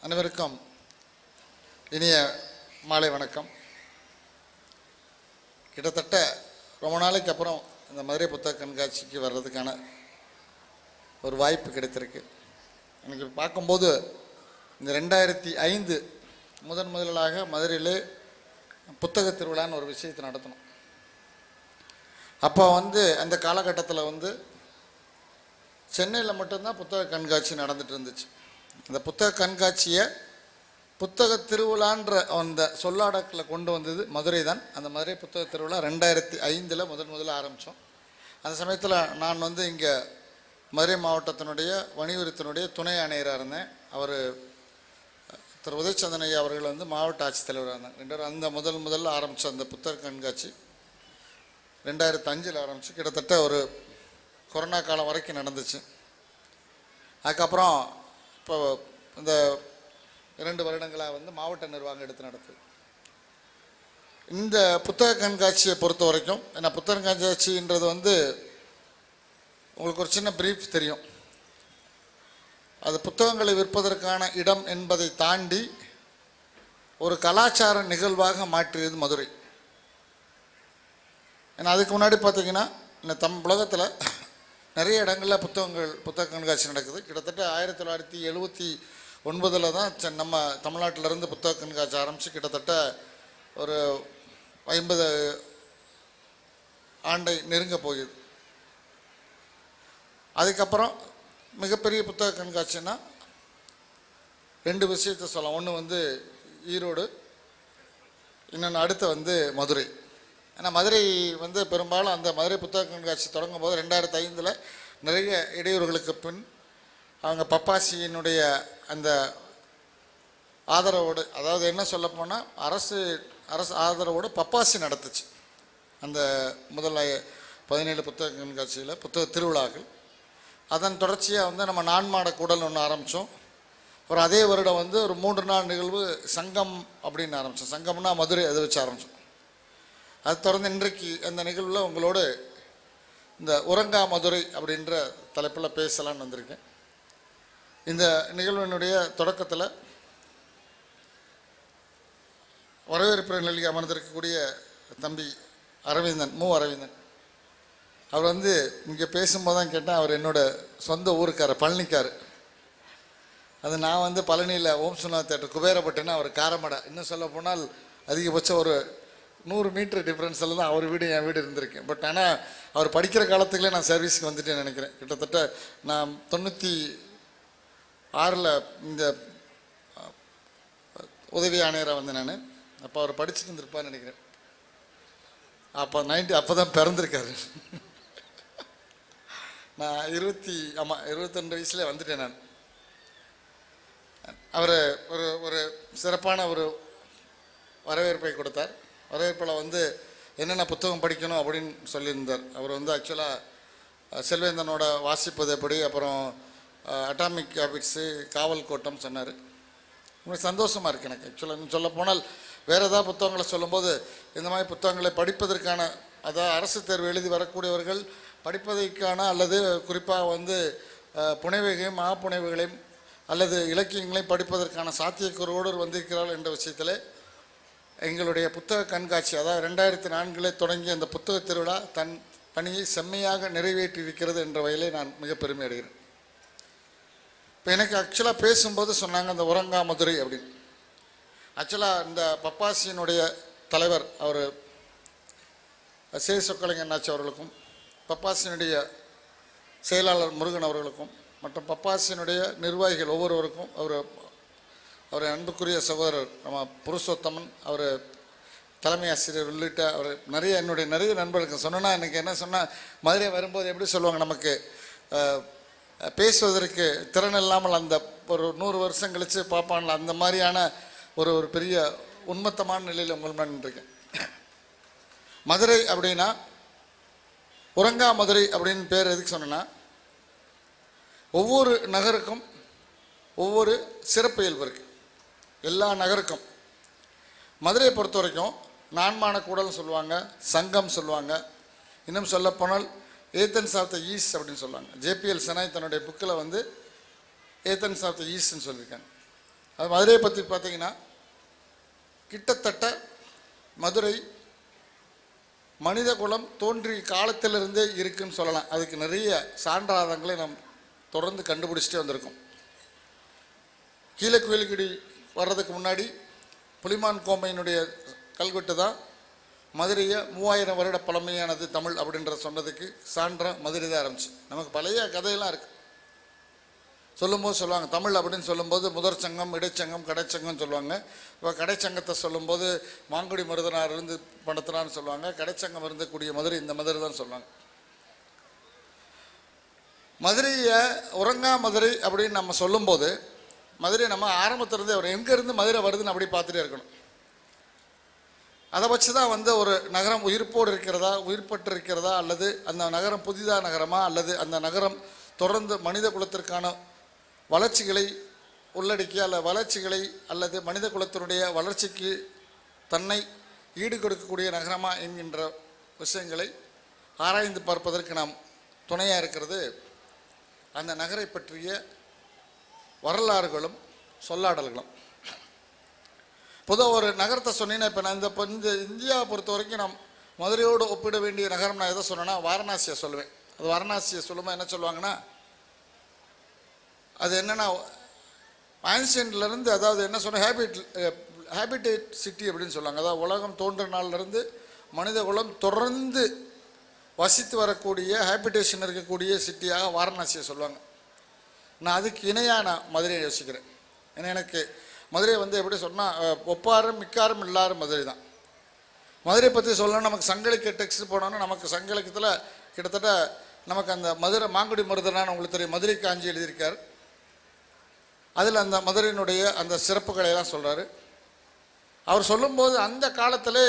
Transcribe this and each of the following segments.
அனைவருக்கும் இனிய மாலை வணக்கம். கிட்டத்தட்ட ரொம்ப நாளைக்கு அப்புறம் இந்த மதுரை புத்தக கண்காட்சிக்கு வர்றதுக்கான ஒரு வாய்ப்பு கிடைத்திருக்கு. எனக்கு பார்க்கும்போது இந்த 2005 முதலாக மதுரையிலே புத்தக திருவிழான்னு ஒரு விஷயத்தை நடத்தணும். அப்போ அந்த காலகட்டத்தில் சென்னையில் மட்டும்தான் புத்தக கண்காட்சி நடந்துட்டு இருந்துச்சு. அந்த புத்தக கண்காட்சியை புத்தக திருவிழான்ற அந்த சொல்லாடக்கில் கொண்டு வந்தது மதுரை தான். அந்த மதுரை புத்தக திருவிழா 2005 முதல்ல ஆரம்பித்தோம். அந்த சமயத்தில் நான் இங்கே மதுரை மாவட்டத்தினுடைய வணிகத்தினுடைய துணை ஆணையராக இருந்தேன். அவர் திரு உதயச்சந்திரன் ஐயா அவர்கள் மாவட்ட ஆட்சித்தலைவராக இருந்தாங்க. அந்த முதல்ல ஆரம்பித்த அந்த புத்தக கண்காட்சி 2005 ஆரம்பித்து கிட்டத்தட்ட ஒரு கொரோனா காலம் வரைக்கும் நடந்துச்சு. அதுக்கப்புறம் இப்போ இந்த 2 வருடங்களாக மாவட்ட நிர்வாகம் எடுத்து நடத்துது. இந்த புத்தக கண்காட்சியை பொறுத்த வரைக்கும் ஏன்னா புத்தக கண்காட்சின்றது உங்களுக்கு ஒரு சின்ன பிரீஃப் தெரியும். அது புத்தகங்களை விற்பதற்கான இடம் என்பதை தாண்டி ஒரு கலாச்சார நிகழ்வாக மாற்றியது மதுரை. ஏன்னா அதுக்கு முன்னாடி பார்த்தீங்கன்னா இந்த உலகத்தில் நிறைய இடங்களில் புத்தக கண்காட்சி நடக்குது. கிட்டத்தட்ட 1979 தான் நம்ம தமிழ்நாட்டிலேருந்து புத்தக கண்காட்சி ஆரம்பித்து கிட்டத்தட்ட ஒரு 50 ஆண்டை நெருங்க போகுது. அதுக்கப்புறம் மிகப்பெரிய புத்தக கண்காட்சின்னா 2 விஷயத்தை சொல்லலாம். ஒன்று ஈரோடு, இன்னொன்று அடுத்து மதுரை. ஏன்னா மதுரை பெரும்பாலும் அந்த மதுரை புத்தக கண்காட்சி தொடங்கும் போது 2005 நிறைய இடையூறுகளுக்கு பின் அவங்க பப்பாசியினுடைய அந்த ஆதரவோடு, அதாவது என்ன சொல்லப்போனால் அரசு ஆதரவோடு பப்பாசி நடத்துச்சு அந்த முதல்ல 17 புத்தக கண்காட்சியில் புத்தக திருவிழாக்கள். அதன் தொடர்ச்சியாக நம்ம நான்மாட கூடல் ஒன்று ஆரம்பித்தோம். அப்புறம் அதே வருடம் ஒரு 3 நாள் நிகழ்வு சங்கம் அப்படின்னு ஆரம்பித்தோம். சங்கம்னா மதுரை, அதை வச்சு ஆரம்பித்தோம். அது தொடர்ந்து இன்றைக்கு அந்த நிகழ்வில் உங்களோடு இந்த உறங்கா மதுரை அப்படின்ற தலைப்பில் பேசலான்னு வந்திருக்கேன். இந்த நிகழ்வினுடைய தொடக்கத்தில் வரவேற்பு நிலையில் அமர்ந்திருக்கக்கூடிய தம்பி அரவிந்தன், அரவிந்தன் அவர் இங்கே பேசும்போது தான் கேட்டேன். அவர் என்னோட சொந்த ஊருக்காரர், பழனிக்கார். அது நான் பழனியில் ஓம் சுனா தேட்டர் குபேரப்பட்டேன்னா அவர் காரமடை. இன்னும் சொல்ல போனால் அதிகபட்சம் ஒரு 100 மீட்டர் டிஃப்ரென்ஸில் தான் அவர் வீடு என் வீடு இருந்திருக்கேன். பட் ஆனால் அவர் படிக்கிற காலத்துக்குள்ளே நான் சர்வீஸ்க்கு வந்துட்டேன்னு நினைக்கிறேன். கிட்டத்தட்ட நான் 96 இந்த உதவி ஆணையராக நான். அப்போ அவர் படிச்சுட்டு இருந்திருப்பான்னு நினைக்கிறேன். அப்போ தான் பிறந்திருக்காரு. நான் 22 வயசுல வந்துட்டேன் நான். அவர் ஒரு சிறப்பான ஒரு வரவேற்பை கொடுத்தார். வரவேற்பில் என்னென்ன புத்தகம் படிக்கணும் அப்படின்னு சொல்லியிருந்தார். அவர் ஆக்சுவலாக செல்வேந்தனோட வாசிப்பது எப்படி, அப்புறம் அட்டாமிக் ஹேபிட்ஸு, காவல் கோட்டம் சொன்னார். உங்களுக்கு சந்தோஷமாக இருக்குது எனக்கு. ஆக்சுவலாக சொல்ல போனால் வேறு ஏதாவது புத்தகங்களை சொல்லும்போது இந்த மாதிரி புத்தகங்களை படிப்பதற்கான, அதாவது அரசு தேர்வு எழுதி வரக்கூடியவர்கள் படிப்பதற்கான அல்லது குறிப்பாக புனைவுகளையும் மகாப்புனைவுகளையும் அல்லது இலக்கியங்களையும் படிப்பதற்கான சாத்தியக்கூறோடு வந்திருக்கிறார்கள் என்ற விஷயத்தில் எங்களுடைய புத்தக கண்காட்சி, அதாவது 2004 தொடங்கிய அந்த புத்தக திருவிழா தன் பணியை செம்மையாக நிறைவேற்றியிருக்கிறது என்ற வகையிலே நான் மிக பெருமை அடைகிறேன். இப்போ எனக்கு ஆக்சுவலாக பேசும்போது சொன்னாங்க அந்த உறங்கா மதுரை அப்படின்னு. ஆக்சுவலாக இந்த பப்பாசியினுடைய தலைவர் அவர் சொக்கலிங்கண்ணாச்சி அவர்களுக்கும், பப்பாசியினுடைய செயலாளர் முருகன் அவர்களுக்கும், மற்றும் பப்பாசியினுடைய நிர்வாகிகள் ஒவ்வொருவருக்கும், அவர் அன்புக்குரிய சகோதரர் நம்ம புருஷோத்தமன், அவர் தலைமை ஆசிரியர் உள்ளிட்ட அவர் என்னுடைய நிறைய நண்பர்களுக்கு சொன்னால் எனக்கு என்ன சொன்னால், மதுரை வரும்போது எப்படி சொல்லுவாங்க, நமக்கு பேசுவதற்கு திறன் இல்லாமல் அந்த ஒரு 100 வருஷம் கழித்து பார்ப்பான்ல, அந்த மாதிரியான ஒரு பெரிய உண்மத்தமான நிலையில் உங்கள் நின்றுருக்கேன். மதுரை அப்படின்னா உறங்கா மதுரை அப்படின்னு பேர் எதுக்கு சொன்னேன்னா, ஒவ்வொரு நகருக்கும் ஒவ்வொரு சிறப்பு இயல்பு இருக்குது. எல்லா நகருக்கும். மதுரையை பொறுத்த வரைக்கும் நான்மான கூடல் சொல்லுவாங்க, சங்கம் சொல்லுவாங்க. இன்னும் சொல்லப்போனால் ஏத்தன்ஸ் ஆஃப் த ஈஸ்ட் அப்படின்னு சொல்லுவாங்க. ஜேபிஎல் செனாய் தன்னுடைய புக்கில் ஏத்தன்ஸ் ஆஃப் த ஈஸ்ட்னு சொல்லியிருக்காங்க. அது மதுரையை பற்றி பார்த்தீங்கன்னா கிட்டத்தட்ட மதுரை மனித குலம் தோன்றிய காலத்திலிருந்தே இருக்குன்னு சொல்லலாம். அதுக்கு நிறைய சான்றாதங்களை நாம் தொடர்ந்து கண்டுபிடிச்சிட்டே வந்திருக்கோம். கீழக்குயில்குடி வர்றதுக்கு முன்னாடி புலிமான் கோம்பையினுடைய கல்வெட்டு தான் மதுரையை 3000 வருட பழமையானது தமிழ் அப்படின்ற சொன்னதுக்கு சான்றா மதுரை தான் ஆரம்பிச்சு. நமக்கு பழைய கதையெல்லாம் இருக்குது. சொல்லும்போது சொல்லுவாங்க தமிழ் அப்படின்னு சொல்லும்போது முதற் சங்கம், இடைச்சங்கம், கடைச்சங்கம்னு சொல்லுவாங்க. இப்போ கடைச்சங்கத்தை சொல்லும்போது மாங்குடி மருதனார் இருந்து பணத்தினான்னு சொல்லுவாங்க. கடைச்சங்கம் இருந்தக்கூடிய மதுரை இந்த மதுரை தான் சொல்லுவாங்க. மதுரையை உறங்கா மதுரை அப்படின்னு நம்ம சொல்லும்போது மதுரை நம்ம ஆரம்பத்திலிருந்தே ஒரு எங்கேருந்து மதுரை வருதுன்னு அப்படி பார்த்துட்டே இருக்கணும். அதை வச்சு தான் ஒரு நகரம் உயிர்ப்போடு இருக்கிறதா, உயிர்ப்பட்டு இருக்கிறதா, அல்லது அந்த நகரம் புதிதாக நகரமா, அல்லது அந்த நகரம் தொடர்ந்து மனித குலத்திற்கான வளர்ச்சிகளை உள்ளடக்கிய அல்ல வளர்ச்சிகளை அல்லது மனித குலத்தினுடைய வளர்ச்சிக்கு தன்னை ஈடு கொடுக்கக்கூடிய நகரமா என்கின்ற விஷயங்களை ஆராய்ந்து பார்ப்பதற்கு நாம் துணையாக இருக்கிறது அந்த நகரை பற்றிய வரலாறுகளும் சொல்லாடல்களும். பொதுவாக ஒரு நகரத்தை சொன்னீங்கன்னா இப்போ நான் இந்த இந்தியாவை பொறுத்த வரைக்கும் நாம் மதுரையோடு ஒப்பிட வேண்டிய நகரம் நான் எதை சொன்னேன்னா வாரணாசியை சொல்லுவேன். அது வாரணாசியை சொல்லும்போது என்ன சொல்லுவாங்கன்னா, அது என்னென்னா ஆன்சியன்ட்லேருந்து, அதாவது என்ன சொன்ன ஹேபிடேட் சிட்டி அப்படின்னு சொல்லுவாங்க. அதாவது உலகம் தோன்ற நாள்லேருந்து மனித குலம் தொடர்ந்து வசித்து வரக்கூடிய ஹேபிடேஷன் இருக்கக்கூடிய சிட்டியாக வாரணாசியை சொல்லுவாங்க. நான் அதுக்கு இணையாக நான் மதுரையை யோசிக்கிறேன். ஏன்னா எனக்கு மதுரை எப்படி சொன்னால் ஒப்பாரும் மிக்காரும் எல்லாரும் மதுரை தான். மதுரை பற்றி சொல்லணும். நமக்கு சங்கலிக்க டெக்ஸ்ட் போனோன்னா நமக்கு சங்கலிக்கத்தில் கிட்டத்தட்ட நமக்கு அந்த மதுரை மாங்குடி மருதனான்னு உங்களுக்கு தெரியும், மதுரை காஞ்சி எழுதியிருக்கார். அதில் அந்த மதுரையினுடைய அந்த சிறப்புகளை எல்லாம் சொல்கிறாரு. அவர் சொல்லும்போது அந்த காலத்தில்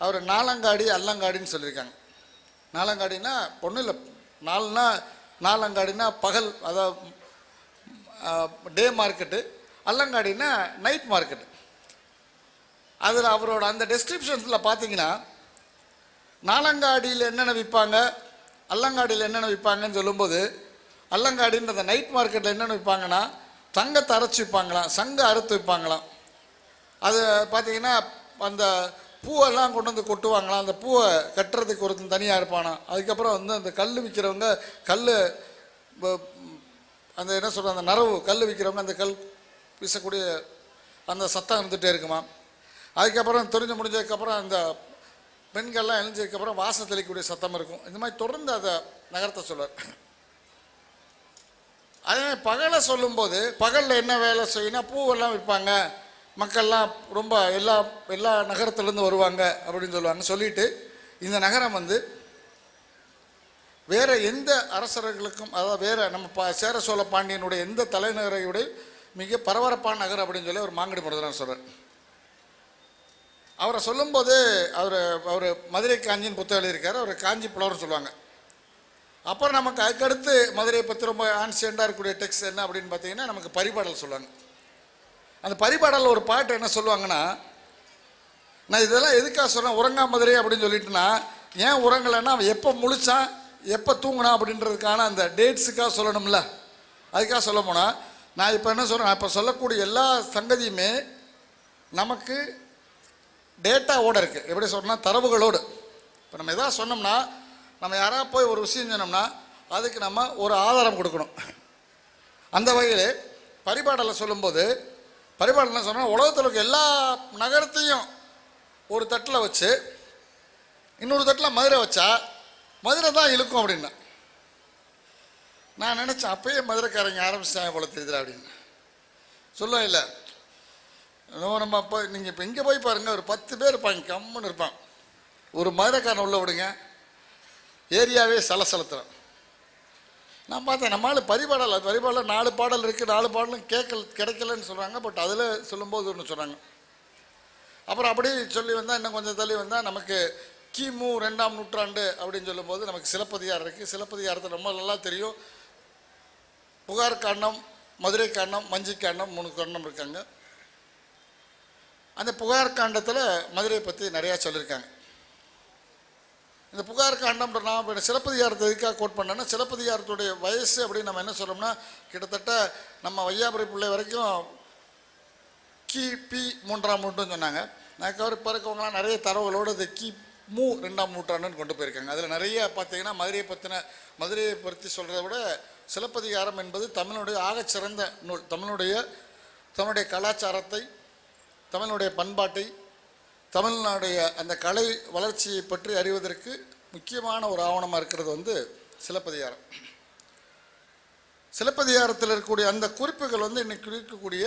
அவர் நாலங்காடி அல்லங்காடின்னு சொல்லியிருக்காங்க. நாலங்காடினா ஒன்றும் இல்லை, நாலங்காடினா பகல், அதாவது டே மார்க்கெட்டு, அல்லங்காடினா நைட் மார்க்கெட்டு. அதில் அவரோட அந்த டெஸ்கிரிப்ஷன்ஸில் பார்த்தீங்கன்னா நாலங்காடியில் என்னென்ன விற்பாங்க, அல்லங்காடியில் என்னென்ன விற்பாங்கன்னு சொல்லும்போது, அல்லங்காடின்ற அந்த நைட் மார்க்கெட்டில் என்னென்ன விற்பாங்கன்னா தங்கத்தை அரைச்சி விற்பாங்களாம், சங்க அறுத்து விற்பாங்களாம். அது பார்த்தீங்கன்னா அந்த பூவெல்லாம் கொண்டு வந்து கொட்டுவாங்களாம். அந்த பூவை கட்டுறதுக்கு ஒருத்தன் தனியாக இருப்பானா. அதுக்கப்புறம் அந்த கல் விற்கிறவங்க கல் அந்த என்ன சொல்கிறாங்க, அந்த நரவு கல் விற்கிறவங்க அந்த கல் வீசக்கூடிய அந்த சத்தம் இருந்துகிட்டே இருக்குமா. அதுக்கப்புறம் தெரிஞ்சு முடிஞ்சதுக்கப்புறம் அந்த பெண்கள்லாம் எழுந்ததுக்கப்புறம் வாசல் தெளிக்கக்கூடிய சத்தம் இருக்கும். இந்த மாதிரி தொடர்ந்து அதை நகரத்தை சொல்வார். அதே பகலை சொல்லும்போது பகலில் என்ன வேலை செய்யணும், பூவெல்லாம் விற்பாங்க, மக்கள்லாம் ரொம்ப எல்லா நகரத்துலேருந்து வருவாங்க அப்படின்னு சொல்லுவாங்க. சொல்லிவிட்டு இந்த நகரம் வேறு எந்த அரசர்களுக்கும், அதாவது வேறு நம்ம சேர சோழ பாண்டியனுடைய எந்த தலைநகரையுடைய மிக பரபரப்பான நகரம் அப்படின்னு சொல்லி ஒரு மாங்குடி மருதனார் சொல்கிறார். அவரை சொல்லும்போது அவர் மதுரை காஞ்சின்னு புத்தகம் எழுதியிருக்காரு. அவர் காஞ்சி புலவர்னு சொல்லுவாங்க. அப்புறம் நமக்கு அதுக்கடுத்து மதுரையை பற்றி ரொம்ப ஆன்சியண்டாக இருக்கக்கூடிய டெக்ஸ்ட் என்ன அப்படின்னு பார்த்தீங்கன்னா நமக்கு பரிபாடல் சொல்லுவாங்க. அந்த பரிபாடலில் ஒரு பாட்டு என்ன சொல்லுவாங்கன்னா, நான் இதெல்லாம் எதுக்காக சொன்னேன் உறங்கா மதுரை அப்படின்னு சொல்லிட்டுனா, ஏன் உறங்கலைன்னா அவன் எப்போ முழிச்சான் எப்போ தூங்கினான் அப்படின்றதுக்கான அந்த டேட்ஸுக்காக சொல்லணும்ல, அதுக்காக சொல்ல போனால் நான் இப்போ என்ன சொல்கிறேன், இப்போ சொல்லக்கூடிய எல்லா சங்கதியுமே நமக்கு டேட்டாவோடு இருக்குது. எப்படி சொன்னால் தரவுகளோடு. இப்போ நம்ம எதாவது சொன்னோம்னா, நம்ம யாராவது போய் ஒரு விஷயம் சொன்னோம்னா அதுக்கு நம்ம ஒரு ஆதாரம் கொடுக்கணும். அந்த வகையில் பரிபாடலை சொல்லும்போது பரிபாடல் என்ன சொன்னால், உலகத்தில் இருக்க எல்லா நகரத்தையும் ஒரு தட்டில் வச்சு இன்னொரு தட்டில் மதுரை வச்சா மதுரை தான் இழுக்கும் அப்படின்னா. நான் நினச்சேன் அப்பயே மதுரைக்காரங்க ஆரம்பிச்சிட்டாங்க போல தெரியுதுல அப்படின்னு சொல்லுவேன். இல்லை நம்ம அப்போ நீங்கள் இப்போ இங்கே போய் பாருங்கள், ஒரு 10 பேர் இருப்பாங்க, கம்முன்னு இருப்பான். ஒரு மதுரைக்காரன் உள்ள விடுங்க, ஏரியாவே சலசலத்துறோம். நான் பார்த்தேன் நம்மளால் பரிபாடல் 4 பாடல் இருக்குது, 4 பாடலும் கிடைக்கலன்னு சொல்கிறாங்க. பட் அதில் சொல்லும்போது ஒன்று சொல்கிறாங்க. அப்புறம் அப்படி சொல்லி வந்தால் இன்னும் கொஞ்சம் தள்ளி வந்தால் நமக்கு கிமு 2ஆம் நூற்றாண்டு அப்படின்னு சொல்லும்போது நமக்கு சிலப்பதிகாரம் இருக்குது. சிலப்பதிகாரத்தை ரொம்ப நல்லா தெரியும். புகார் காண்டம், மதுரை காண்டம், வஞ்சி காண்டம், 3 காண்டம் இருக்காங்க. அந்த புகார் காண்டத்தில் மதுரையை பற்றி நிறையா சொல்லியிருக்காங்க. இந்த புகார் காண்டம்ன்ற நான் இப்போ சிலப்பதிகாரத்தை எதுக்காக கோட் பண்ணேன்னா, சிலப்பதிகாரத்துடைய வயசு அப்படின்னு நம்ம என்ன சொல்கிறோம்னா கிட்டத்தட்ட நம்ம வையாபுரி பிள்ளை வரைக்கும் கிபி 3ஆம் நூற்றாண்டுன்னு சொன்னாங்க. அதுக்கப்புறம் இப்போ இருக்கவங்களாம் நிறைய தரவுகளோடு இந்த கிமு 2ஆம் நூற்றாண்டுன்னு கொண்டு போயிருக்காங்க. அதில் நிறைய பார்த்தீங்கன்னா மதுரையை பற்றி சொல்கிறத விட சிலப்பதிகாரம் என்பது தமிழுடைய ஆகச்சிறந்த நூல். தமிழுடைய கலாச்சாரத்தை, தமிழுடைய பண்பாட்டை, தமிழ்நாடைய அந்த கலை வளர்ச்சியை பற்றி அறிவதற்கு முக்கியமான ஒரு ஆவணமாக இருக்கிறது வந்து சிலப்பதிகாரம். சிலப்பதிகாரத்தில் இருக்கக்கூடிய அந்த குறிப்புகள் வந்து இன்னைக்கு இருக்கக்கூடிய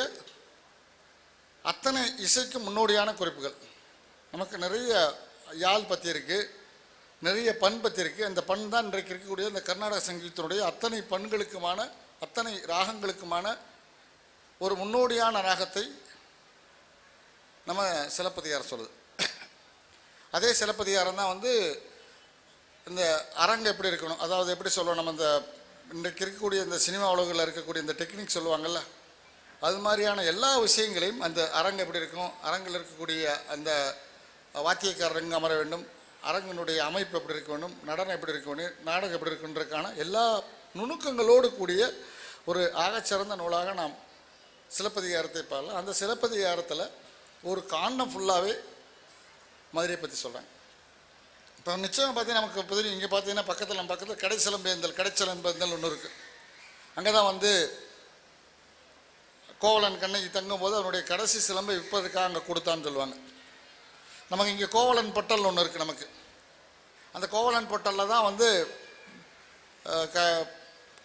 அத்தனை இசைக்கு முன்னோடியான குறிப்புகள். நமக்கு நிறைய யாழ் பற்றி இருக்குது, நிறைய பண் பற்றி இருக்குது. அந்த பண் தான் இன்றைக்கு இருக்கக்கூடிய இந்த கர்நாடக சங்கீதத்தினுடைய அத்தனை பண்களுக்குமான, அத்தனை ராகங்களுக்குமான ஒரு முன்னோடியான ராகத்தை நம்ம சிலப்பதிகாரம் சொல்லுது. அதே சிலப்பதிகாரம் தான் வந்து இந்த அரங்கு எப்படி இருக்கணும், அதாவது எப்படி சொல்லுவோம், நம்ம இந்த இன்றைக்கு இருக்கக்கூடிய இந்த சினிமா உலகில் இருக்கக்கூடிய இந்த டெக்னிக் சொல்லுவாங்கள்ல, அது மாதிரியான எல்லா விஷயங்களையும் அந்த அரங்கு எப்படி இருக்கும், அரங்கில் இருக்கக்கூடிய அந்த வாத்தியக்காரர் எங்கே அமர வேண்டும், அரங்கினுடைய அமைப்பு எப்படி இருக்க வேண்டும், நடனம் எப்படி இருக்க வேண்டும், நாடகம் எப்படி இருக்குன்றதுக்கான எல்லா நுணுக்கங்களோடு கூடிய ஒரு ஆகச்சிறந்த நூலாக நாம் சிலப்பதிகாரத்தை பார்க்கலாம். அந்த சிலப்பதிகாரத்தில் ஒரு காண்டம் ஃபுல்லாகவே மதுரையை பற்றி சொல்கிறாங்க. இப்போ நிச்சயம் பார்த்தீங்கன்னா நமக்கு புதிய இங்கே பார்த்தீங்கன்னா பக்கத்தில் கடைச்சலம்பேந்தல் ஒன்று இருக்குது. அங்கே தான் வந்து கோவலன் கண்ணகி தங்கும்போது அவனுடைய கடைசி சிலம்பை விற்பதற்காக அங்கே கொடுத்தான்னு சொல்லுவாங்க. நமக்கு இங்கே கோவலன் பொட்டல் ஒன்று இருக்குது. நமக்கு அந்த கோவலன் பொட்டலில் தான் வந்து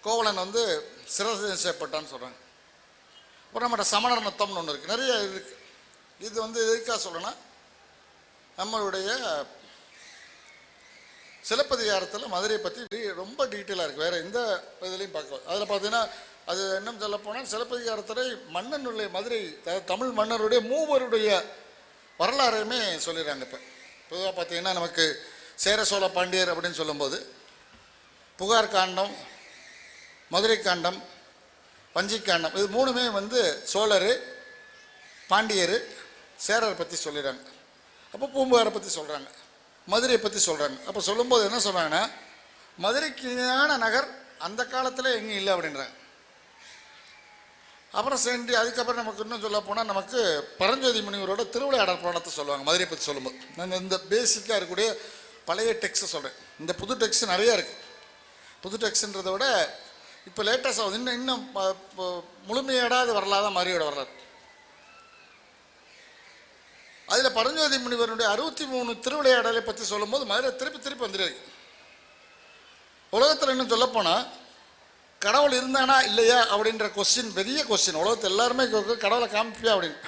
கோவலன் வந்து சிரசேதம் செய்யப்பட்டான்னு சொல்கிறாங்க. அப்புறம் நம்மகிட்ட சமணர் நத்தம்னு ஒன்று இருக்குது, நிறைய இருக்குது. இது வந்து எதுக்காக சொல்லணும்னா, நம்மளுடைய சிலப்பதிகாரத்தில் மதுரையை பற்றி ரொம்ப டீட்டெயிலாக இருக்குது, வேறு எந்த இதுலேயும் பார்க்க. அதில் பார்த்தீங்கன்னா அது இன்னும் சொல்ல போனால் சிலப்பதிகாரத்தில் மன்னனுடைய மதுரை தமிழ் மன்னருடைய மூவருடைய வரலாறையுமே சொல்லிடுறாங்க. இப்போ பொதுவாக பார்த்தீங்கன்னா நமக்கு சேர சோழ பாண்டியர் அப்படின்னு சொல்லும்போது புகார் காண்டம், மதுரை காண்டம், வஞ்சிக்காண்டம், இது மூணுமே வந்து சோழர், பாண்டியர், சேரரை பற்றி சொல்லிடுறாங்க. அப்போ பூம்புகாரை பற்றி சொல்கிறாங்க, மதுரையை பற்றி சொல்கிறாங்க. அப்போ சொல்லும்போது என்ன சொல்கிறாங்கன்னா, மதுரைக்கு இணையான நகர் அந்த காலத்தில் எங்கேயும் இல்லை அப்படின்றாங்க. அப்புறம் சேர்ந்து அதுக்கப்புறம் நமக்கு இன்னும் சொல்ல போனால் நமக்கு பரஞ்சோதி முனிவரோட திருவிளையாடல் புராணத்தை சொல்லுவாங்க மதுரையை பற்றி சொல்லும்போது. நான் இந்த பேசிக்காக இருக்கக்கூடிய பழைய டெக்ஸ்ட்டை சொல்கிறேன். இந்த புது டெக்ஸ்ட் நிறையா இருக்குது. புது டெக்ஸ்ட்ன்றதை விட இப்போ லேட்டஸ்ட் ஆகுது, இன்னும் முழுமையடாத வரலாறு தான் மதுரையோட வரலாறு. அதில் பரஞ்சோதி முனிவருடைய 63 திருவிளையாடலை பற்றி சொல்லும்போது மதுரை திருப்பி வந்துருக்கு. உலகத்தில் இன்னும் சொல்லப்போனால் கடவுள் இருந்தானா இல்லையா அப்படின்ற கொஸ்டின், பெரிய கொஸ்டின். உலகத்தில் எல்லாருமே கடவுளை காமிப்பியா அப்படின்னு.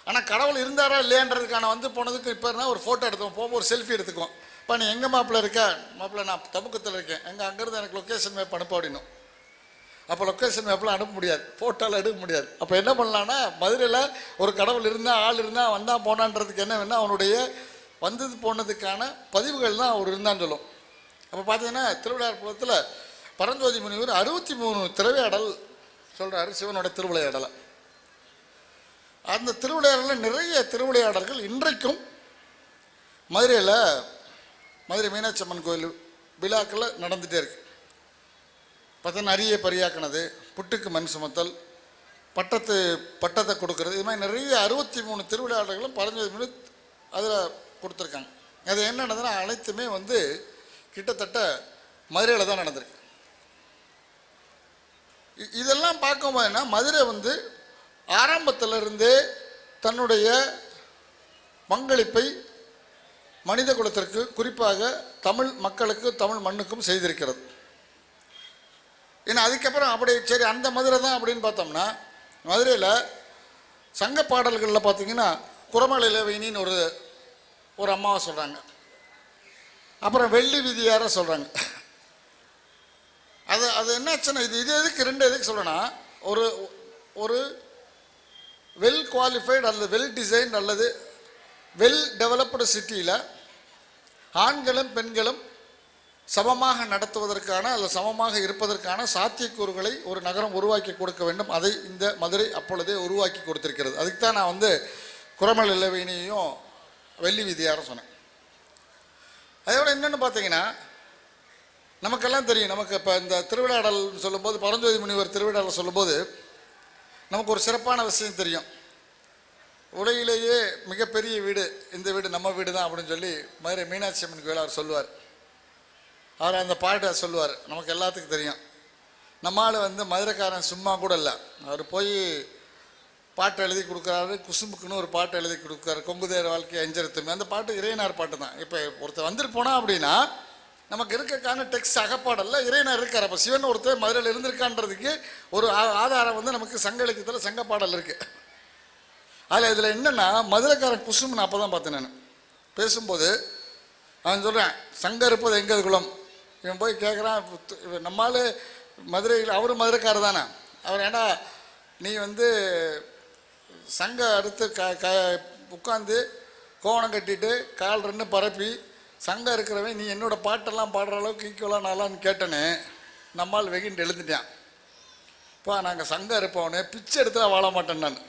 ஆனால் கடவுள் இருந்தாரா இல்லையான்றதுக்கான வந்து போனதுக்கு இப்போ இருந்தால் ஒரு ஃபோட்டோ எடுத்துவோம், போகும்போது ஒரு செல்ஃபி எடுத்துக்குவோம். இப்போ நீ எங்கே மாப்பிள்ள இருக்க, மாப்பிள்ள நான் தமுக்கத்தில் இருக்கேன், அங்கேருந்து எனக்கு லொக்கேஷன் மேப் அனுப்ப அப்படின்னும். அப்போ லொக்கேஷன் மேப்லாம் அனுப்ப முடியாது, ஃபோட்டோவில் எடுக்க முடியாது. அப்போ என்ன பண்ணலான்னா, மதுரையில் ஒரு கடவுள் இருந்தால், ஆள் இருந்தால், வந்தால் போனான்றதுக்கு என்ன வேணால் அவனுடைய வந்தது போனதுக்கான பதிவுகள் தான் அவர் இருந்தான்னு சொல்லும். அப்போ பார்த்தீங்கன்னா திருவிளையாடல் பரஞ்சோதி முனிவர் 63 திருவிளையாடல் சொல்கிறாரு, சிவனோட திருவிளையாடலை. அந்த திருவிளையாடலில் நிறைய திருவிளையாடல்கள் இன்றைக்கும் மதுரையில் மதுரை மீனாட்சி அம்மன் கோயில் விழாக்களில் நடந்துகிட்டே இருக்கு. பார்த்தீங்கன்னா அரியை பரியாக்கினது, புட்டுக்கு மண் சுமத்தல், பட்டத்தை கொடுக்கறது, இது மாதிரி நிறைய 63 திருவிளையாடல்களும் பரஞ்சோதி முனிவர் அதில் கொடுத்துருக்காங்க. அது என்ன நடந்ததுன்னா அனைத்துமே வந்து கிட்டத்தட்ட மதுரையில் தான் நடந்திருக்கு. இதெல்லாம் பார்க்கும்போதுன்னா மதுரை வந்து ஆரம்பத்திலிருந்தே தன்னுடைய பங்களிப்பை மனித குலத்திற்கு, குறிப்பாக தமிழ் மக்களுக்கு, தமிழ் மண்ணுக்கும் செய்திருக்கிறது. ஏன்னா அதுக்கப்புறம் அப்படி சரி அந்த மதுரை தான் அப்படின்னு பார்த்தோம்னா, மதுரையில் சங்க பாடல்களில் பார்த்தீங்கன்னா குரமலை இளவேணின்னு ஒரு அம்மாவை சொல்கிறாங்க. அப்புறம் வெள்ளி விதியார சொல்கிறாங்க. அது என்னாச்சுன்னா இது எதுக்கு எதுக்கு சொல்லணும்னா, ஒரு வெல் குவாலிஃபைடு அல்லது வெல் டிசைன்ட் அல்லது வெல் டெவலப்டு சிட்டியில் ஆண்களும் பெண்களும் சமமாக நடத்துவதற்கான அல்லது சமமாக இருப்பதற்கான சாத்தியக்கூறுகளை ஒரு நகரம் உருவாக்கி கொடுக்க வேண்டும். அதை இந்த மதுரை அப்பொழுதே உருவாக்கி கொடுத்திருக்கிறது. அதுக்கு தான் நான் வந்து குரமல் இளவேணியையும் வெள்ளி விதியாரும் சொன்னேன். அதோட என்னென்னு பார்த்தீங்கன்னா, நமக்கெல்லாம் தெரியும், நமக்கு இப்போ இந்த திருவிளையாடல் சொல்லும்போது, பரஞ்சோதி முனிவர் திருவிளையாடல் சொல்லும்போது நமக்கு ஒரு சிறப்பான விஷயம் தெரியும். உலகிலேயே மிகப்பெரிய வீடு இந்த வீடு நம்ம வீடு தான் அப்படின்னு சொல்லி மதுரை மீனாட்சி அம்மன் கோயில் அவர் சொல்லுவார். அவர் அந்த பாட்டை சொல்லுவார், நமக்கு எல்லாத்துக்கும் தெரியும். நம்மால் வந்து மதுரைக்காரன் சும்மா கூட இல்லை, அவர் போய் பாட்டு எழுதி கொடுக்குறாரு. குசும்புக்குன்னு ஒரு பாட்டு எழுதி கொடுக்குறாரு, கொங்குதேர் வாழ்க்கை அஞ்சரத்துமே. அந்த பாட்டு இறையனார் பாட்டு தான். இப்போ ஒருத்தர் வந்துட்டு போனா அப்படின்னா நமக்கு இருக்கக்கான டெக்ஸ்ட் அகப்பாடல்ல இறையனார் இருக்கார். அப்போ சிவன் ஒருத்தர் மதுரையில் இருந்திருக்கான்றதுக்கு ஒரு ஆதாரம் வந்து நமக்கு சங்க இலக்கியத்தில் சங்கப்பாடல் இருக்குது. அதில் இதில் என்னென்னா மதுரைக்காரன் குசும் நான் அப்போ தான் பார்த்தேன். நான் பேசும்போது அவன் சொல்கிறேன், சங்கம் இருப்பது எங்கே குலம். இவன் போய் கேட்குறான், நம்மளால் மதுரையில் அவரும் மதுரைக்காரர் தானே. அவர் ஏன்னா நீ வந்து சங்க அடுத்து உட்காந்து கோவணம் கட்டிட்டு கால் ரெண்டு பரப்பி சங்கம் இருக்கிறவன் நீ என்னோட பாட்டெல்லாம் பாடுற அளவுக்கு ஈக்குவலாக நாளான்னு கேட்டேன்னு நம்மால் வெகின்ட்டு எழுந்துட்டான். இப்போ நாங்கள் சங்கம் இருப்பவனே பிச்சை எடுத்துலாம் வாழ மாட்டேன் நான்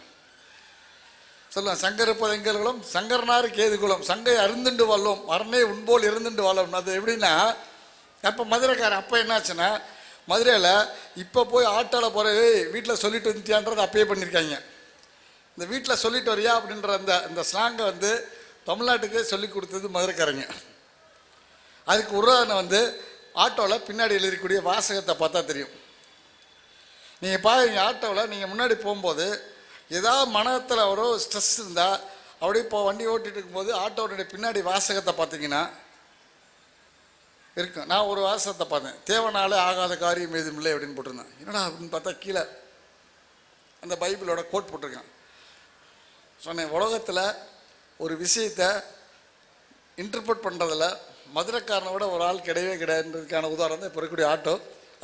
சொல்லுவேன். சங்கர் இருப்பது எங்களும் சங்கரனார் கேதுகுலம் சங்கை அருந்துண்டு வாழும் அரணே உன்போல் இருந்துட்டு வாழும். அது எப்படின்னா அப்போ மதுரைக்காரன் அப்போ என்னாச்சுன்னா மதுரையில் இப்போ போய் ஆட்டோவில் போகிறவே வீட்டில் சொல்லிட்டு வந்துட்டியான்றது அப்பயே பண்ணியிருக்காங்க. இந்த வீட்டில் சொல்லிட்டு வரியா அப்படின்ற அந்த ஸ்லாங்கை வந்து தமிழ்நாட்டுக்கே சொல்லி கொடுத்தது மதுரைக்காரங்க. அதுக்கு உதாரணம் வந்து ஆட்டோவில் பின்னாடி எழுதிக்கூடிய வாசகத்தை பார்த்தா தெரியும். நீங்கள் பாருங்க, ஆட்டோவில் நீங்கள் முன்னாடி போகும்போது ஏதாவது மனத்தில் ஒரு ஸ்ட்ரெஸ் இருந்தால் அப்படியே இப்போ வண்டி ஓட்டிகிட்டு இருக்கும்போது ஆட்டோனுடைய பின்னாடி வாசகத்தை பார்த்தீங்கன்னா இருக்கும். நான் ஒரு வாசகத்தை பார்த்தேன், தேவனாலே ஆகாத காரியம் ஏதும் இல்லை அப்படின்னு போட்டிருந்தேன். என்னடா அப்படின்னு பார்த்தா கீழே அந்த பைபிளோட கோட் போட்டிருக்கேன். சொன்னேன், உலகத்தில் ஒரு விஷயத்தை இன்டர்பிரட் பண்ணுறதில் மதுரைக்காரனை விட ஒரு ஆள் கிடையவே கிடையாதுன்றதுக்கான உதாரணம் தான் இப்போ இருக்கக்கூடிய ஆட்டோ.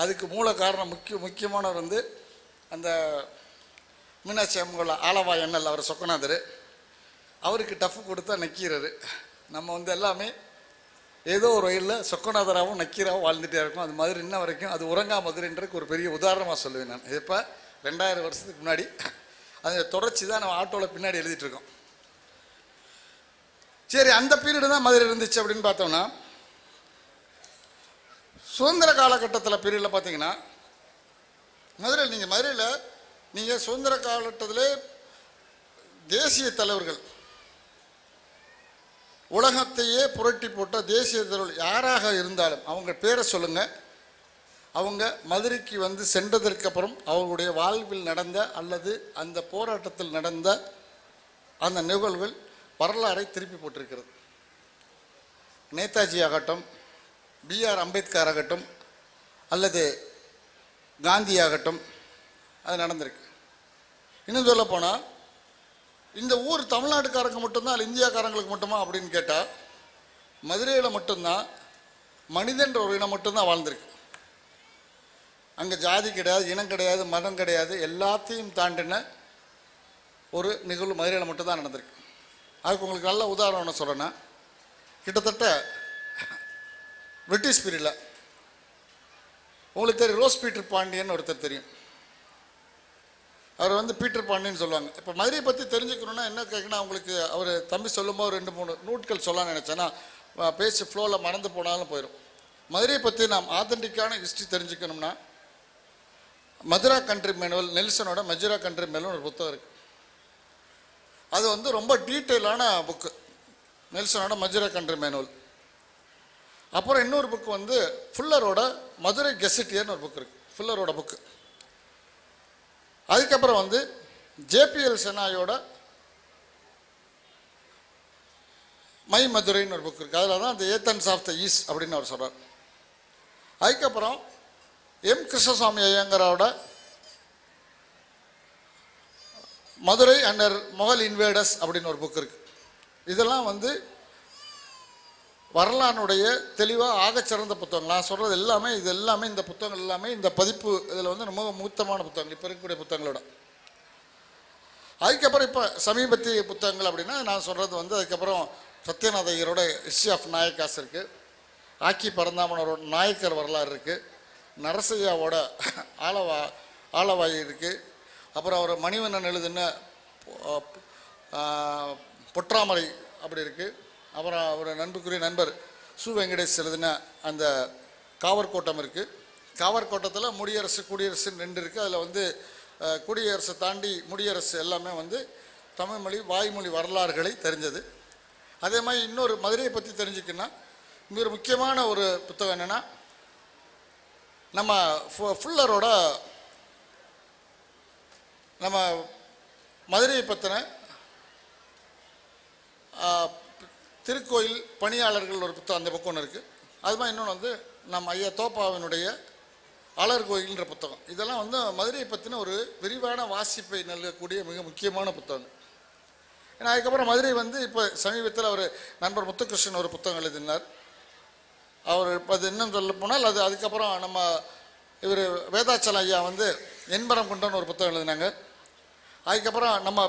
அதுக்கு மூல காரணம் முக்கியமானவர் வந்து அந்த மீனாட்சி அம்மன் ஆலவா எண்ணல் அவர் சொக்கநாதர். அவருக்கு டஃப் கொடுத்தா நக்கீரர். நம்ம வந்து எல்லாமே ஏதோ ஒரு வயலில் சொக்கநாதராகவும் நக்கீராகவும் வாழ்ந்துகிட்டே இருக்கும். அது மாதிரி இன்ன வரைக்கும் அது உறங்கா மதுரைன்றதுக்கு ஒரு பெரிய உதாரணமாக சொல்லுவேன் நான். இப்போ 2000 வருஷத்துக்கு முன்னாடி அதை தொடர்ச்சி தான் நம்ம ஆட்டோவில் பின்னாடி எழுதிட்டுருக்கோம். சரி, அந்த பீரியடு தான் மதுரை இருந்துச்சு அப்படின்னு பார்த்தோம்னா சுதந்திர காலகட்டத்தில் பீரியடில் பார்த்தீங்கன்னா மதுரையில் நீங்கள் சுதந்திர காலகட்டத்திலே தேசிய தலைவர்கள் உலகத்தையே புரட்டி போட்ட தேசிய தலைவர்கள் யாராக இருந்தாலும் அவங்க பேரை சொல்லுங்கள். அவங்க மதுரைக்கு வந்து சென்றதற்கு அப்புறம் அவர்களுடைய வாழ்வில் நடந்த அல்லது அந்த போராட்டத்தில் நடந்த அந்த நிகழ்வுகள் வரலாறை திருப்பி போட்டிருக்கிறது. நேதாஜி ஆகட்டும், பிஆர் அம்பேத்கர் ஆகட்டும், அல்லது காந்தி ஆகட்டும், அது நடந்திருக்கு. இன்னும் சொல்ல போனால் இந்த ஊர் தமிழ்நாட்டுக்காரங்க மட்டும்தான் இல்லை இந்தியாக்காரங்களுக்கு மட்டுமா அப்படின்னு கேட்டால் மதுரையில் மட்டும்தான் மனிதன்ற ஒரு இனம் மட்டும்தான் வாழ்ந்திருக்கு. அங்கே ஜாதி கிடையாது, இனம் கிடையாது, மதம் கிடையாது, எல்லாத்தையும் தாண்டின ஒரு நிகழ்வு மதுரையில் மட்டும்தான் நடந்திருக்கு. அதுக்கு உங்களுக்கு நல்ல உதாரணம் என்ன சொல்கிறேன்னா, கிட்டத்தட்ட பிரிட்டிஷ் பீரியடில் உங்களுக்கு தெரியும் ரோஸ் பீட்டர் பாண்டியன் ஒருத்தர் தெரியும். அவர் வந்து பீட்டர் பாண்டியன்னு சொல்லுவாங்க. இப்போ மதுரையை பற்றி தெரிஞ்சுக்கணுன்னா என்ன கேட்கணும், அவங்களுக்கு அவர் தம்பி சொல்லும்போது 2-3 நூட்கள் சொல்லலாம்னு நினச்சேன்னா பேச்சு ஃப்ளோவில் மறந்து போனாலும் போயிடும். மதுரையை பற்றி நாம் ஆத்தென்டிக்கான ஹிஸ்ட்ரி தெரிஞ்சுக்கணும்னா மதுரா கண்ட்ரி மேனுவல், நெல்சனோட மதுரா கண்ட்ரி மேனுவல் ஒரு புத்தகம் இருக்குது. அது வந்து ரொம்ப டீட்டெயிலான புக்கு, நெல்சனோட மதுரா கண்ட்ரி மேனுவல். அப்புறம் இன்னொரு புக்கு வந்து ஃபுல்லரோட மதுரை கெசட்டியர்னு ஒரு புக் இருக்குது, ஃபுல்லரோட புக்கு. அதுக்கப்புறம் வந்து ஜேபிஎல் செனாயோட மை மதுரைன்னு ஒரு புக் இருக்குது. அதில் தான் the Athens of the East அப்படின்னு அவர் சொல்கிறார். அதுக்கப்புறம் எம் கிருஷ்ணசாமி ஐயங்கரோட மதுரை அண்டர் முகல் இன்வேடர்ஸ் அப்படின்னு ஒரு புக் இருக்குது. இதெல்லாம் வந்து வரலாறுடைய தெளிவாக ஆகச்சிறந்த புத்தகங்கள். நான் சொல்கிறது எல்லாமே இது எல்லாமே இந்த புத்தகங்கள் எல்லாமே இந்த பதிப்பு இதில் வந்து ரொம்ப மூத்தமான புத்தகங்கள் இப்போ இருக்கக்கூடிய புத்தகங்களோட. அதுக்கப்புறம் இப்போ சமீபத்திய புத்தகங்கள் அப்படின்னா நான் சொல்கிறது வந்து அதுக்கப்புறம் சத்யநாத ஐயரோட ஹிஸ்ட்ரி ஆஃப் நாயக்காஸ் இருக்குது, ஆக்கி பரந்தாமனோட நாயக்கர் வரலாறு இருக்குது, நரசையாவோட ஆலவாய் இருக்குது, அப்புறம் அவர் மணிவண்ணன் எழுதுன பொற்றாமரை அப்படி இருக்குது, அப்புறம் அவர் நண்புக்குரிய நண்பர் சு வெங்கடேஷ் எழுதின அந்த காவற்கோட்டம் இருக்குது. காவற்கோட்டத்தில் முடியரசு குடியரசுன்னு 2 இருக்குது. அதில் வந்து குடியரசை தாண்டி முடியரசு எல்லாமே வந்து தமிழ் மொழி வாய்மொழி வரலாறுகளை தெரிஞ்சது. அதே மாதிரி இன்னொரு மதுரையை பற்றி தெரிஞ்சுக்கன்னா இன்னொரு முக்கியமான ஒரு புத்தகம் என்னென்னா, நம்ம ஃபுல்லரோட நம்ம மதுரையை பற்றின திருக்கோயில் பணியாளர்கள் ஒரு புத்தகம், அந்த புக்கம் ஒன்று இருக்குது. அது மாதிரி இன்னொன்று வந்து நம்ம ஐயா தோப்பாவினுடைய அலர் கோயில்ன்ற புத்தகம். இதெல்லாம் வந்து மதுரையை பற்றின ஒரு விரிவான வாசிப்பை நல்கக்கூடிய மிக முக்கியமான புத்தகங்கள். ஏன்னா அதுக்கப்புறம் மதுரை வந்து இப்போ சமீபத்தில் அவர் நண்பர் முத்துகிருஷ்ணன் ஒரு புத்தகம் எழுதினார். அவர் இப்போ அது இன்னும் சொல்ல போனால் அதுக்கப்புறம் நம்ம இவர் வேதாச்சலம் ஐயா வந்து எண்பரம் குண்டன்னு ஒரு புத்தகம் எழுதினாங்க. அதுக்கப்புறம் நம்ம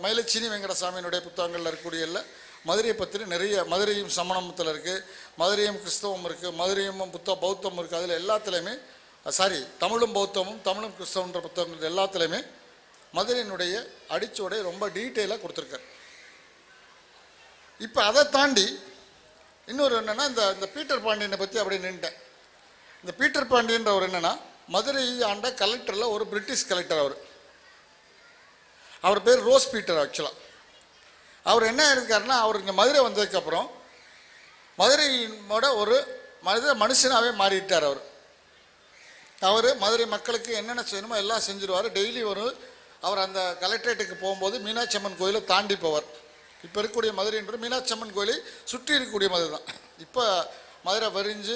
மயிலச்சினி வெங்கடசாமியினுடைய புத்தகங்களில் இருக்கக்கூடிய இல்லை மதுரையை பற்றி நிறைய, மதுரையும் சமணமத்தில் இருக்குது, மதுரையும் கிறிஸ்தவம் இருக்குது, மதுரையும் பௌத்தம் இருக்குது. அதில் எல்லாத்துலேயுமே தமிழும் பௌத்தமும் தமிழும் கிறிஸ்தவன்ற புத்தகங்கள் எல்லாத்துலேயுமே மதுரையினுடைய அடிச்சோடை ரொம்ப டீட்டெயிலாக கொடுத்துருக்கார். இப்போ அதை தாண்டி இன்னொரு என்னென்னா, இந்த பீட்டர் பாண்டியனை பற்றி அப்படி நின்ட்டேன். இந்த பீட்டர் பாண்டியன்றவர் என்னென்னா, மதுரை ஆண்ட கலெக்டரில் ஒரு பிரிட்டிஷ் கலெக்டர். அவர் பேர் ரோஸ் பீட்டர். ஆக்சுவலாக அவர் என்ன இருக்காருன்னா, அவர் இங்கே மதுரை வந்ததுக்கப்புறம் மதுரையோட ஒரு மனுஷனாகவே மாறிட்டார். அவர் மதுரை மக்களுக்கு என்னென்ன செய்யணுமோ எல்லாம் செஞ்சுருவார். டெய்லி அவர் அந்த கலெக்டரேட்டுக்கு போகும்போது மீனாட்சி அம்மன் கோயிலை தாண்டி போவார். இப்போ இருக்கக்கூடிய மதுரைன்றது மீனாட்சி அம்மன் கோயிலை சுற்றி இருக்கக்கூடிய மதுரை தான். இப்போ மதுரை வரிஞ்சு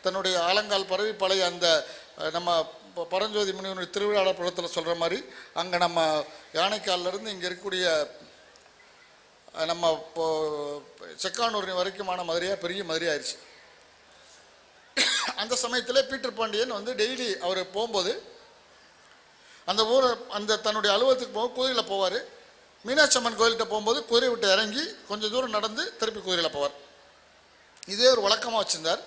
தன்னுடைய ஆலங்கால் பரவி பழைய அந்த நம்ம பரஞ்சோதி முனிவனுடைய திருவிழா படத்தில் சொல்கிற மாதிரி அங்கே நம்ம யானைக்காலிலேருந்து இங்கே இருக்கக்கூடிய நம்ம செக்கானூர் வரைக்குமான மதுரையாக பெரிய மதுரை ஆயிடுச்சு. அந்த சமயத்தில் பீட்டர் பாண்டியன் வந்து டெய்லி அவர் போகும்போது அந்த ஊரை அந்த தன்னுடைய அலுவலகத்துக்கு போக குதிரையில் போவார். மீனாட்சி அம்மன் கோயில்கிட்ட போகும்போது குதிரை விட்டு இறங்கி கொஞ்சம் தூரம் நடந்து திருப்பி குதிரையில் போவார். இதே ஒரு வழக்கமாக வச்சுருந்தார்.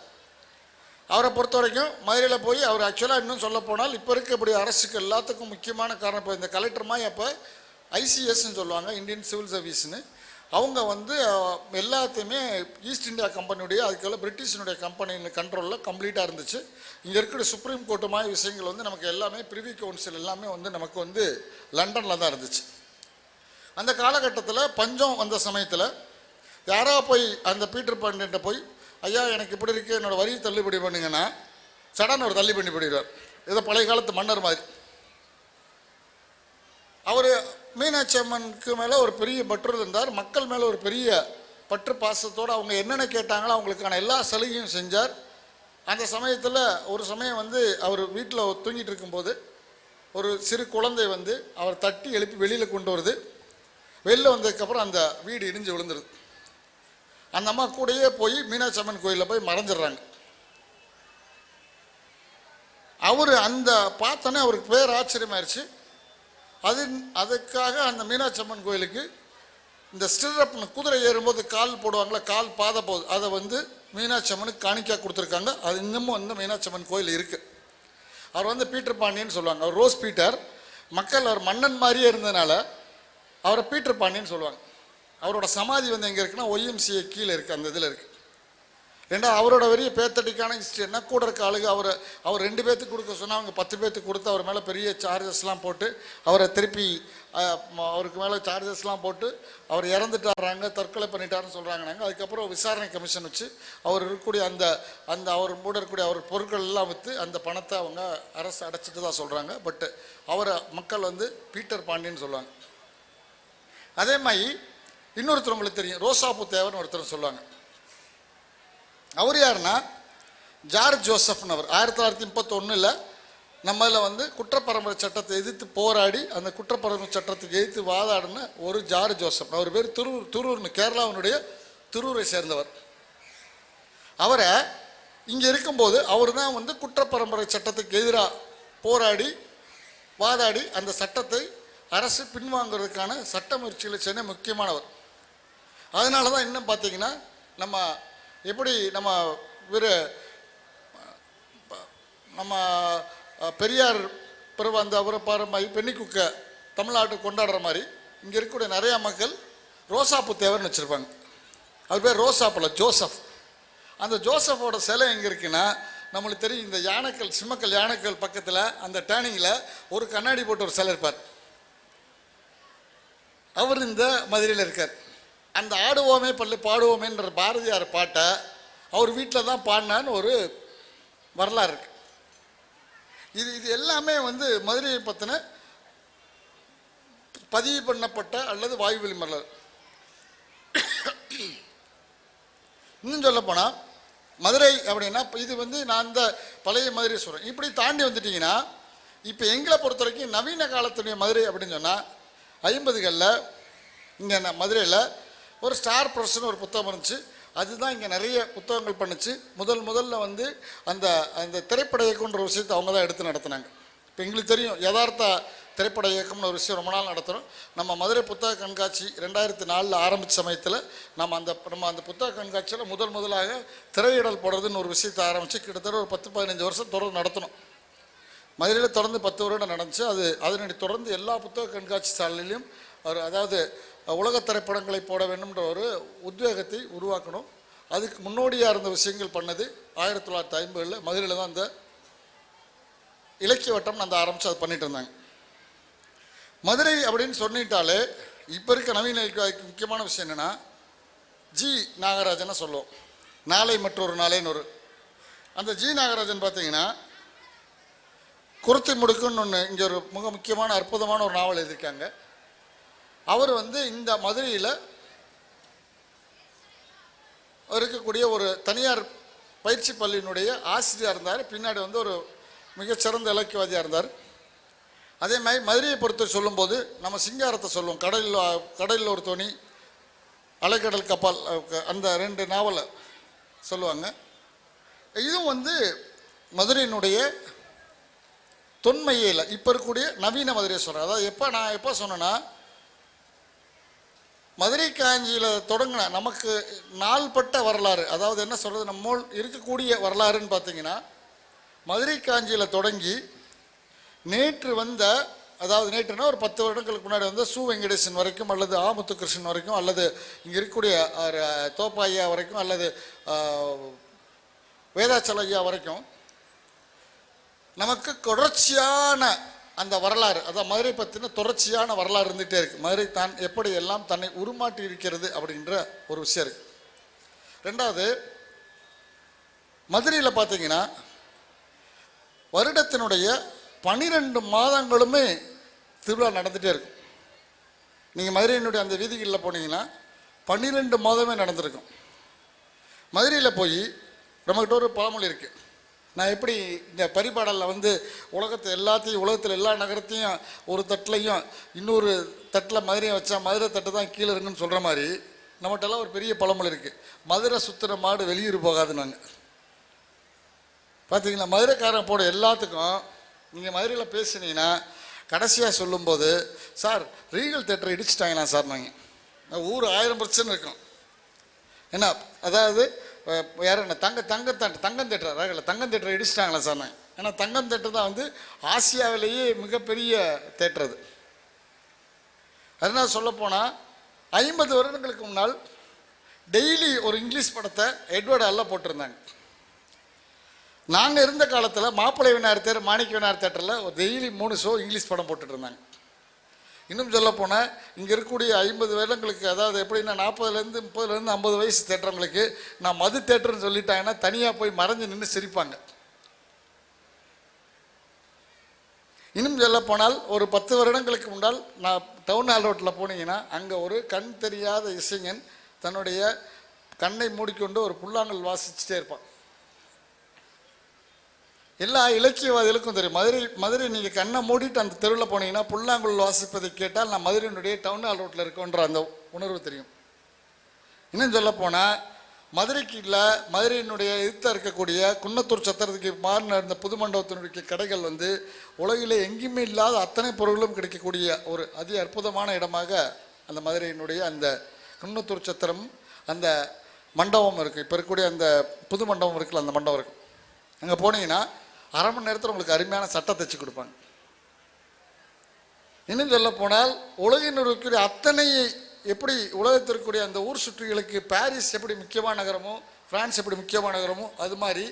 அவரை பொறுத்த வரைக்கும் மதுரையில் போய் அவர் ஆக்சுவலாக இன்னும் சொல்ல போனால் இப்போ இருக்கக்கூடிய அரசுக்கு எல்லாத்துக்கும் முக்கியமான காரணம், இப்போ இந்த கலெக்டர்மா இப்போ ஐசிஎஸ்ன்னு சொல்லுவாங்க, இந்தியன் சிவில் சர்வீஸ்னு. அவங்க வந்து எல்லாத்தையுமே ஈஸ்ட் இந்தியா கம்பெனியுடைய அதுக்குள்ள பிரிட்டிஷினுடைய கம்பெனி கண்ட்ரோலில் கம்ப்ளீட்டாக இருந்துச்சு. இங்கே இருக்கிற சுப்ரீம் கோர்ட்டு மாதிரி விஷயங்கள் வந்து நமக்கு எல்லாமே பிரிவி கவுன்சில் எல்லாமே வந்து நமக்கு வந்து லண்டனில் தான் இருந்துச்சு. அந்த காலகட்டத்தில் பஞ்சம் வந்த சமயத்தில் யாரோ போய் அந்த பீட்டர் பாண்டியன்ட்ட போய், ஐயா எனக்கு இப்படி இருக்குது, என்னோடய வரி தள்ளுபடி பண்ணுங்கன்னா சடன் ஒரு தள்ளுபடி பண்ணிடுவார். இதை பழைய காலத்து மன்னர் மாதிரி. அவர் மீனாட்சி அம்மனுக்கு மேலே ஒரு பெரிய பற்று இருந்தார். மக்கள் மேலே ஒரு பெரிய பற்று பாசத்தோடு அவங்க என்னென்ன கேட்டாங்களோ அவங்களுக்கான எல்லா சலுகையும் செஞ்சார். அந்த சமயத்தில் ஒரு சமயம் வந்து அவர் வீட்டில் தூங்கிட்டு இருக்கும்போது ஒரு சிறு குழந்தை வந்து அவர் தட்டி எழுப்பி வெளியில் கொண்டு வருது. வெளியில் வந்ததுக்கப்புறம் அந்த வீடு இடிஞ்சு விழுந்துருது. அந்த அம்மா கூடயே போய் மீனாட்சி அம்மன் கோயிலில் போய் மறைஞ்சிடுறாங்க. அவர் அந்த பார்த்தோன்னே அவருக்கு பேர் ஆச்சரியமாயிருச்சு. அதுக்காக அந்த மீனாட்சி அம்மன் கோயிலுக்கு இந்த ஸ்டிரப்னு குதிரை ஏறும்போது கால் போடுவாங்களே, கால் பாதை போகுது, அதை வந்து மீனாட்சி அம்மனுக்கு காணிக்கா கொடுத்துருக்காங்க. அது இன்னமும் வந்து மீனாட்சி அம்மன் கோயில் இருக்குது. அவர் வந்து பீட்டர் பாண்டியன்னு சொல்லுவாங்க. அவர் ரோஸ் பீட்டர். மக்கள் அவர் மன்னன் மாதிரியே இருந்ததுனால அவரை பீட்டர் பாண்டியன்னு சொல்லுவாங்க. அவரோட சமாதி வந்து எங்கே இருக்குன்னா ஒய்எம்சிஏ கீழே இருக்குது, அந்த இதில் இருக்குது. ரெண்டாவது அவரோட பெரிய பேத்தட்டிக்கான ஹிஸ்ட்ரி என்ன, கூட இருக்க ஆளுங்க அவர் 2 பேர்த்துக்கு கொடுக்க சொன்னால் அவங்க 10 பேர்த்துக்கு கொடுத்து அவர் மேலே பெரிய சார்ஜஸ்லாம் போட்டு அவரை திருப்பி அவருக்கு மேலே சார்ஜஸ்லாம் போட்டு அவர் இறந்துட்டாராங்க, தற்கொலை பண்ணிட்டாருன்னு சொல்கிறாங்கன்னாங்க. அதுக்கப்புறம் விசாரணை கமிஷன் வச்சு அவர் இருக்கக்கூடிய அந்த அவர் கூட இருக்கக்கூடிய அவர் பொருட்கள் எல்லாம் விற்று அந்த பணத்தை அவங்க அரசு அடைச்சிட்டு தான் சொல்கிறாங்க. பட் அவரை மக்கள் வந்து பீட்டர் பாண்டியன்னு சொல்லுவாங்க. அதே மாதிரி இன்னொருத்தர் உங்களுக்கு தெரியும், ரோசாப்பூ தேவர்னு ஒருத்தர் சொல்லுவாங்க. அவர் யாருன்னா ஜார்ஜ் ஜோசப்னு. அவர் 1931 நம்மள வந்து குற்றப்பரம்பரை சட்டத்தை எதிர்த்து போராடி அந்த குற்றப்பரம்பரை சட்டத்துக்கு எதிர்த்து வாதாடின ஒரு ஜார்ஜ் ஜோசப். அவர் பேர் துரூர்னு, கேரளாவினுடைய துரூரை சேர்ந்தவர். அவரை இங்கே இருக்கும்போது அவர் தான் வந்து குற்றப்பரம்பரை சட்டத்துக்கு எதிராக போராடி வாதாடி அந்த சட்டத்தை அரசு பின்வாங்கிறதுக்கான சட்ட முயற்சிகளை செய்ய முக்கியமானவர். அதனால தான் இன்னும் பார்த்தீங்கன்னா நம்ம எப்படி நம்ம பெரியார் பிறகு அந்த அவரை பாரம்பரிய பெண்ணிக்குக்க தமிழ்நாட்டுக்கு கொண்டாடுற மாதிரி இங்கே இருக்கக்கூடிய நிறையா மக்கள் ரோசாப்பூ தேவர்னு வச்சுருப்பாங்க. அவர் பேர் ரோசாப்பூல ஜோசப். அந்த ஜோசஃபோட சிலை எங்கே இருக்குன்னா நம்மளுக்கு தெரியும், இந்த யானைக்கல் சிம்மக்கல் யானைக்கல் பக்கத்தில் அந்த டேர்னிங்கில் ஒரு கண்ணாடி போட்டு ஒரு சிலை இருப்பார். அவர் இந்த மதுரையில் இருக்கார். அந்த ஆடுவோமே பள்ளி பாடுவோமேன்ற பாரதியார் பாட்டை அவர் வீட்டில் தான் பாடினான்னு ஒரு வரலாறு இருக்கு. இது எல்லாமே வந்து மதுரையை பற்றின பதிவு பண்ணப்பட்ட அல்லது வாய்வெளி மலர். இன்னும் சொல்ல போனால் மதுரை அப்படின்னா இது வந்து நான் இந்த பழைய மதுரை சொல்கிறேன். இப்படி தாண்டி வந்துட்டிங்கன்னா இப்போ எங்களை பொறுத்த வரைக்கும் நவீன காலத்துடைய மதுரை அப்படின்னு சொன்னால் 50களில் இங்கே மதுரையில் ஒரு ஸ்டார் ப்ரெஸ்னு ஒரு புத்தகம் இருந்துச்சு. அதுதான் இங்கே நிறைய புத்தகங்கள் பண்ணுச்சு. முதல்ல வந்து அந்த அந்த திரைப்பட இயக்கம்ன்ற விஷயத்தை அவங்க தான் எடுத்து நடத்தினாங்க. இப்போ எங்களுக்கு தெரியும் யதார்த்த திரைப்பட இயக்கம்னு ஒரு விஷயம் ரொம்ப நாள் நடத்துகிறோம். நம்ம மதுரை புத்தக கண்காட்சி 2004 ஆரம்பித்த சமயத்தில் நம்ம அந்த புத்தக கண்காட்சியில் முதலாக திரையிடல் போடுறதுன்னு ஒரு விஷயத்தை ஆரம்பித்து கிட்டத்தட்ட ஒரு 10-15 வருஷம் தொடர்ந்து நடத்தணும். மதுரையில் தொடர்ந்து 10 வருடம் நடந்துச்சு. அதனுடைய தொடர்ந்து எல்லா புத்தக கண்காட்சி சாலையிலையும் அதாவது உலக திரைப்படங்களை போட வேண்டும்ன்ற ஒரு உத்வேகத்தை உருவாக்கணும். அதுக்கு முன்னோடியாக இருந்த விஷயங்கள் பண்ணது 1950களில் மதுரையில் தான் அந்த இலக்கிய வட்டம் அந்த ஆரம்பித்து அதை பண்ணிட்டு இருந்தாங்க. மதுரை அப்படின்னு சொல்லிட்டாலே இப்போ இருக்க நவீன முக்கியமான விஷயம் என்னென்னா ஜி நாகராஜனை சொல்லுவோம். நாளை மற்றொரு நாளேன்னு அந்த ஜி நாகராஜன் பார்த்தீங்கன்னா குருத்தி முடுக்குன்னு ஒன்று இங்கே ஒரு மிக முக்கியமான அற்புதமான ஒரு நாவல் எழுதியிருக்காங்க. அவர் வந்து இந்த மதுரையில் இருக்கக்கூடிய ஒரு தனியார் பயிற்சி பள்ளியினுடைய ஆசிரியராக இருந்தார். பின்னாடி வந்து ஒரு மிகச்சிறந்த இலக்கியவாதியாக இருந்தார். அதே மாதிரி மதுரையை பொறுத்து சொல்லும்போது நம்ம சிங்காரத்தை சொல்லுவோம். கடலில் ஒரு தோணி, அலைக்கடல் கப்பல், அந்த 2 நாவலை சொல்லுவாங்க. இதுவும் வந்து மதுரையினுடைய தொன்மையே இல்லை. இப்போ இருக்கக்கூடிய நவீன மதுரையை சொல்கிறேன். அதாவது நான் எப்போ சொன்னேன்னா மதுரை காஞ்சியில் தொடங்கின நமக்கு நாள்பட்ட வரலாறு, அதாவது என்ன சொல்கிறது, நம்ம இருக்கக்கூடிய வரலாறுன்னு பார்த்தீங்கன்னா மதுரை காஞ்சியில் தொடங்கி நேற்று வந்த, அதாவது நேற்றுனா ஒரு 10 வருடங்களுக்கு முன்னாடி வந்து சு வெங்கடேசன் வரைக்கும் அல்லது ஆ முத்துகிருஷ்ணன் வரைக்கும் அல்லது இங்கே இருக்கக்கூடிய தோப்பாய்யா வரைக்கும் அல்லது வேதாச்சல ஐயா வரைக்கும் நமக்கு தொடர்ச்சியான அந்த வரலாறு, அதான் மதுரை பற்றின தொடர்ச்சியான வரலாறு இருந்துகிட்டே இருக்குது. மதுரை தான் எப்படி எல்லாம் தன்னை உருமாற்றி இருக்கிறது அப்படின்ற ஒரு விஷயம் இருக்குது. 2வது, மதுரையில் பார்த்தீங்கன்னா வருடத்தினுடைய 12 மாதங்களுமே திருவிழா நடந்துகிட்டே இருக்கும். நீங்கள் மதுரையினுடைய அந்த வீதிகளில் போனீங்கன்னா 12 மாதமே நடந்திருக்கும். மதுரையில் போய் நம்மகிட்ட ஒரு பழமொழி இருக்குது. நான் எப்படி இந்த பரிபாடலில் வந்து உலகத்தில் எல்லா நகரத்தையும் ஒரு தட்டிலையும் இன்னொரு தட்டில் மதுரையை வச்சா மதுரை தட்டு தான் கீழே இருக்குன்னு சொல்கிற மாதிரி நம்மகிட்டலாம் ஒரு பெரிய பழமொழி இருக்குது. மதுரை சுற்றுற மாடு வெளியூர் போகாது. நாங்கள் பார்த்தீங்களா, மதுரைக்காரன் போட எல்லாத்துக்கும் நீங்கள் மதுரையில் பேசுனீங்கன்னா கடைசியாக சொல்லும்போது, சார் ரீகல் தேட்டரை இடிச்சிட்டாங்களா சார், நாங்கள் ஊர் 1000 பிரச்சனை இருக்கும். ஏன்னா அதாவது வேறு என்ன தங்கம் தேட்டரை இடிச்சிட்டாங்களா சார் நான். ஏன்னா தங்கம் தேட்டர் தான் வந்து ஆசியாவிலேயே மிகப்பெரிய தேட்டர் அது. அதனால் சொல்லப்போனால் 50 வருடங்களுக்கு முன்னால் டெய்லி ஒரு இங்கிலீஷ் படத்தை எட்வர்ட் ஹாலில் போட்டிருந்தாங்க. நாங்கள் இருந்த காலத்தில் மாப்பிள்ளை விநாயகர் தேட்டர், மாணிக்க விநாயகர் தேட்டரில் ஒரு டெய்லி 3 ஷோ இங்கிலீஷ் படம் போட்டுட்டு இருந்தாங்க. இன்னும் சொல்லப்போனால் இங்கே இருக்கக்கூடிய 50 வருடங்களுக்கு, அதாவது எப்படின்னா 40லேருந்து 30லேருந்து 50 வயசு தேட்டரவங்களுக்கு நான் மது தேட்டர்னு சொல்லிட்டாங்கன்னா தனியாக போய் மறைஞ்சு நின்று சிரிப்பாங்க. இன்னும் சொல்லப்போனால் ஒரு 10 வருடங்களுக்கு முன்னால் நான் டவுன் ஹால் ரோட்டில் போனீங்கன்னா அங்கே ஒரு கண் தெரியாத இசைஞன் தன்னுடைய கண்ணை மூடிக்கொண்டு ஒரு புல்லாங்கல் வாசிச்சுட்டே இருப்பான். எல்லா இலக்கியவாதிகளுக்கும் தெரியும். மதுரை நீங்கள் கண்ணை மூடிட்டு அந்த தெருவில் போனீங்கன்னா புல்லாங்குழல் வாசிப்பதை கேட்டால் நான் மதுரையினுடைய டவுன் ஹால் ரோட்டில் இருக்கோன்ற அந்த உணர்வு தெரியும். இன்னும் சொல்லப்போனால் மதுரைக்கு இல்லை, மதுரையினுடைய எதிர்த்த இருக்கக்கூடிய குன்னத்தூர் சத்திரத்துக்கு மாறின இந்த புது மண்டபத்தினுடைய கடைகள் வந்து உலகிலே எங்கேயுமே இல்லாத அத்தனை பொருட்களும் கிடைக்கக்கூடிய ஒரு அதி அற்புதமான இடமாக அந்த மதுரையினுடைய அந்த குன்னத்தூர் சத்திரம் அந்த மண்டபம் இருக்குது. இப்போ இருக்கக்கூடிய அந்த புது மண்டபம் இருக்குல்ல, அந்த மண்டபம் இருக்குது. அங்கே போனீங்கன்னா 1/2 மணி நேரத்தில் உங்களுக்கு அருமையான சட்டை தைச்சி கொடுப்பாங்க. இன்னும் சொல்ல போனால் உலகில் இருக்கக்கூடிய அத்தனை எப்படி உலகத்திற்குரிய அந்த ஊர் சுற்றுகளுக்கு பாரிஸ் எப்படி முக்கியமான நகரமோ, பிரான்ஸ் எப்படி முக்கியமான நகரமோ, அது மாதிரி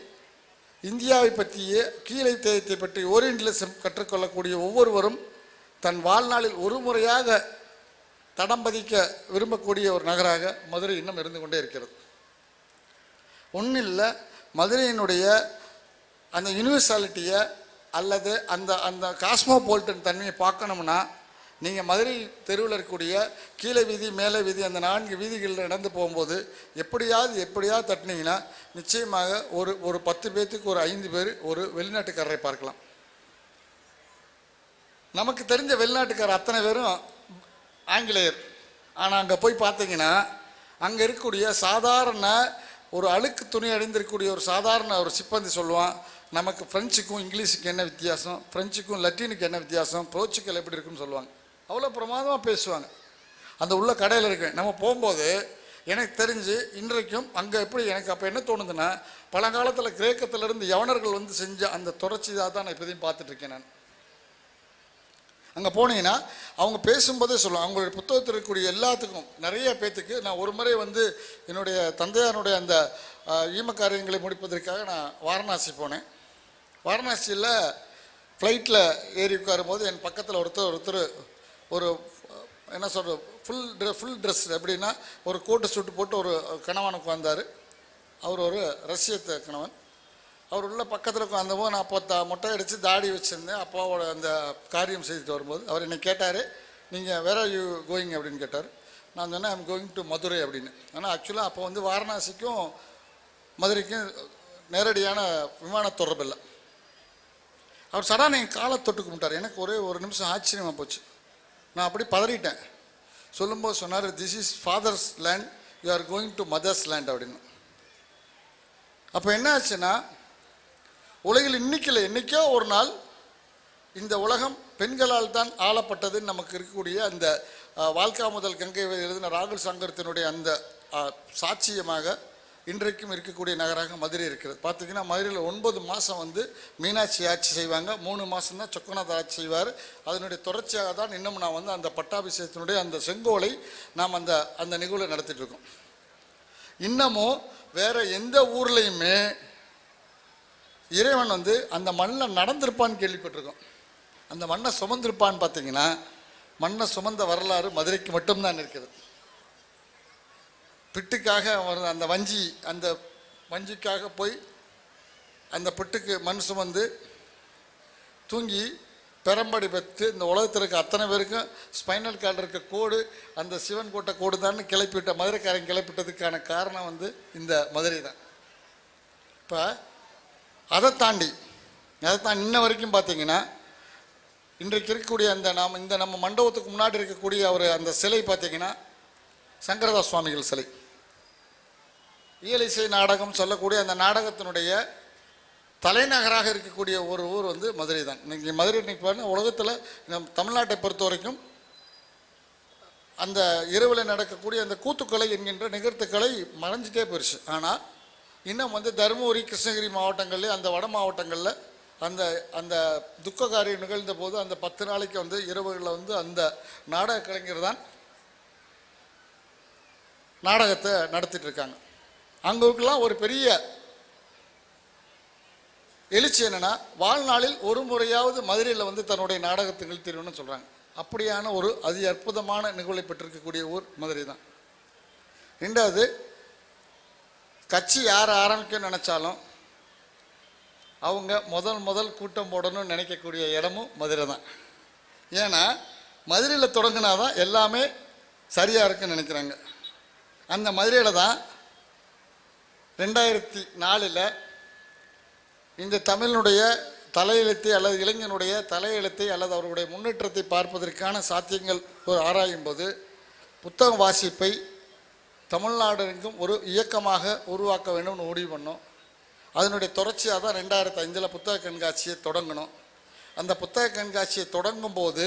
இந்தியாவை பற்றிய கீழை தேயத்தை பற்றி ஓரியன்டலிசம் கற்றுக்கொள்ளக்கூடிய ஒவ்வொருவரும் தன் வாழ்நாளில் ஒரு முறையாக தடம் பதிக்க விரும்பக்கூடிய ஒரு நகராக மதுரை இன்னும் இருந்து கொண்டே இருக்கிறது. ஒன்றும் இல்லை, மதுரையினுடைய அந்த யூனிவர்சாலிட்டியை அல்லது அந்த அந்த காஸ்மோபாலிட்டன் தன்மையை பார்க்கணும்னா நீங்கள் மதுரை தெருவில் இருக்கக்கூடிய கீழே வீதி மேலே வீதி அந்த 4 வீதிகளில் நடந்து போகும்போது எப்படியாவது தட்டினீங்கன்னா நிச்சயமாக ஒரு 10 பேர்த்துக்கு ஒரு 5 பேர் ஒரு வெளிநாட்டுக்காரரை பார்க்கலாம். நமக்கு தெரிஞ்ச வெளிநாட்டுக்காரர் அத்தனை பேரும் ஆங்கிலேயர். ஆனால் அங்கே போய் பார்த்தீங்கன்னா அங்கே இருக்கக்கூடிய சாதாரண ஒரு அழுக்கு துணி அணிந்திருக்கக்கூடிய ஒரு சாதாரண ஒரு சிப்பந்தி சொல்லுவான், நமக்கு ஃப்ரெஞ்சுக்கும் இங்கிலீஷுக்கு என்ன வித்தியாசம், ஃப்ரெஞ்சுக்கும் லத்தீனுக்கு என்ன வித்தியாசம், போர்ச்சுக்கல் எப்படி இருக்குன்னு சொல்லுவாங்க. அவ்வளோ பிரமாதமாக பேசுவாங்க. அந்த உள்ள கடையில் இருக்கு. நம்ம போகும்போது எனக்கு தெரிஞ்சு இன்றைக்கும் அங்கே எப்படி எனக்கு அப்போ என்ன தோணுதுன்னா, பழங்காலத்தில் கிரேக்கத்திலிருந்து யவனர்கள் வந்து செஞ்ச அந்த தொடர்ச்சியாக தான் நான் இப்போதையும் பார்த்துட்ருக்கேன். நான் அங்கே போனீங்கன்னா அவங்க பேசும்போதே சொல்லுவாங்க. அவங்களுடைய புத்தகத்தில் இருக்கக்கூடிய எல்லாத்துக்கும் நிறைய பேத்துக்கு நான் ஒரு முறை வந்து என்னுடைய தந்தையாருடைய அந்த ஈம காரியங்களை முடிப்பதற்காக நான் வாரணாசி போனேன். வாரணாசியில் ஃப்ளைட்டில் ஏறி உட்காரும்போது என் பக்கத்தில் ஒருத்தர் ஒரு என்ன சொல்கிற ஃபுல் ட்ரெஸ் எப்படின்னா ஒரு கோட்டு சூட்டு போட்டு ஒரு கணவன் உட்கார்ந்தார். அவர் ஒரு ரஷ்யத்த கணவன். அவர் உள்ள பக்கத்தில் உட்காந்தபோது நான் அப்போ மொட்டை அடித்து தாடி வச்சுருந்தேன். அப்பாவோட அந்த காரியம் செய்துட்டு வரும்போது அவர் என்னை கேட்டார், நீங்கள் வேர் ஆர் யூ கோயிங் அப்படின்னு கேட்டார். நான் சொன்னேன் ஐம் கோயிங் டு மதுரை அப்படின்னு. ஆனால் ஆக்சுவலாக அப்போ வந்து வாரணாசிக்கும் மதுரைக்கும் நேரடியான விமான தொடர்பு இல்லை. அவர் சடான என் காலை தொட்டு கும்பிட்டார். எனக்கு ஒரே ஒரு நிமிஷம் ஆச்சரியமாக போச்சு. நான் அப்படி பதறிட்டேன். சொல்லும்போது சொன்னார், this is father's land, you are going to mother's land அப்படின்னு. அப்போ என்ன ஆச்சுன்னா, உலகில் என்றைக்கோ ஒரு நாள் இந்த உலகம் பெண்களால் தான் ஆளப்பட்டதுன்னு நமக்கு இருக்கக்கூடிய அந்த வாழ்க்கா முதல் கங்கை எழுதின ராகுல் சங்கரத்தினுடைய அந்த சாட்சியமாக இன்றைக்கும் இருக்கக்கூடிய நகராக மதுரை இருக்கிறது. பார்த்திங்கன்னா மதுரையில் 9 மாதம் வந்து மீனாட்சி ஆட்சி செய்வாங்க, 3 மாதம் தான் சொக்கநாதர் ஆட்சி செய்வார். அதனுடைய தொடர்ச்சியாக தான் இன்னும் நான் வந்து அந்த பட்டாபிஷேகத்தினுடைய அந்த செங்கோலை நாம் அந்த நிகழ்வை நடத்திட்டு இருக்கோம். இன்னமும் வேற எந்த ஊர்லேயுமே இறைவன் வந்து அந்த மண்ணில் நடந்திருப்பான்னு கேள்விப்பட்டிருக்கோம். அந்த மண்ணை சுமந்திருப்பான்னு பார்த்தீங்கன்னா மண்ணை சுமந்த வரலாறு மதுரைக்கு மட்டும்தான் இருக்கிறது. பிட்டுக்காக அந்த வஞ்சிக்காக போய் அந்த பிட்டுக்கு மண் சுமந்து தூங்கி பெரம்படி பெற்று இந்த உலகத்தில் இருக்க அத்தனை பேருக்கும் ஸ்பைனல் கார்டு இருக்க கோடு அந்த சிவன் கோட்டை கோடு தான் கிளப்பிவிட்ட மதுரைக்காரன் கிளப்பிட்டதுக்கான காரணம் வந்து இந்த மதுரை தான். இப்போ அதை தாண்டி இன்ன வரைக்கும் பார்த்தீங்கன்னா இன்றைக்கு இருக்கக்கூடிய நம்ம மண்டபத்துக்கு முன்னாடி இருக்கக்கூடிய அவர் அந்த சிலை பார்த்தீங்கன்னா சங்கரதாஸ் சுவாமிகள் சிலை. இயலிசை நாடகம் சொல்லக்கூடிய அந்த நாடகத்தினுடைய தலைநகராக இருக்கக்கூடிய ஒரு ஊர் வந்து மதுரை தான். இன்னைக்கு மதுரை பாருங்கள், உலகத்தில் தமிழ்நாட்டை பொறுத்த வரைக்கும் அந்த இரவில் நடக்கக்கூடிய அந்த கூத்துக்கலை என்கின்ற நிகழ்த்துக்களை மறைஞ்சிட்டே போயிடுச்சு. ஆனால் இன்னும் வந்து தருமபுரி, கிருஷ்ணகிரி மாவட்டங்கள்லேயே அந்த வட மாவட்டங்களில் அந்த அந்த துக்க காரியம் நிகழ்ந்த போது அந்த 10 நாளைக்கு வந்து இரவுகளில் வந்து அந்த நாடக கலைஞர் தான் நாடகத்தை நடத்திட்டு இருக்காங்க. அங்களுக்கெல்லாம் ஒரு பெரிய எழுச்சி என்னன்னா, வாழ்நாளில் ஒரு முறையாவது மதுரையில் வந்து தன்னுடைய நாடகத்தை நிகழ்த்திடணும்னு சொல்கிறாங்க. அப்படியான ஒரு அதி அற்புதமான நிகழ்வை பெற்றிருக்கக்கூடிய ஊர் மதுரை தான். 2வது, கட்சி யார் ஆரம்பிக்கணும்னு நினச்சாலும் அவங்க முதல் கூட்டம் போடணும்னு நினைக்கக்கூடிய இடமும் மதுரை தான். ஏன்னா மதுரையில் தொடங்கினாதான் எல்லாமே சரியாக இருக்குன்னு நினைக்கிறாங்க. அந்த மதுரையில் தான் 2004 இந்த தமிழனுடைய தலையெழுத்தை அல்லது இளைஞனுடைய தலையெழுத்தை அல்லது அவருடைய முன்னேற்றத்தை பார்ப்பதற்கான சாத்தியங்கள் ஆராயும் போது புத்தக வாசிப்பை தமிழ்நாடு எங்கும் ஒரு இயக்கமாக உருவாக்க வேண்டும்னு முடிவு பண்ணோம். அதனுடைய தொடர்ச்சியாக தான் 2005 புத்தக கண்காட்சியை தொடங்கணும். அந்த புத்தக கண்காட்சியை தொடங்கும் போது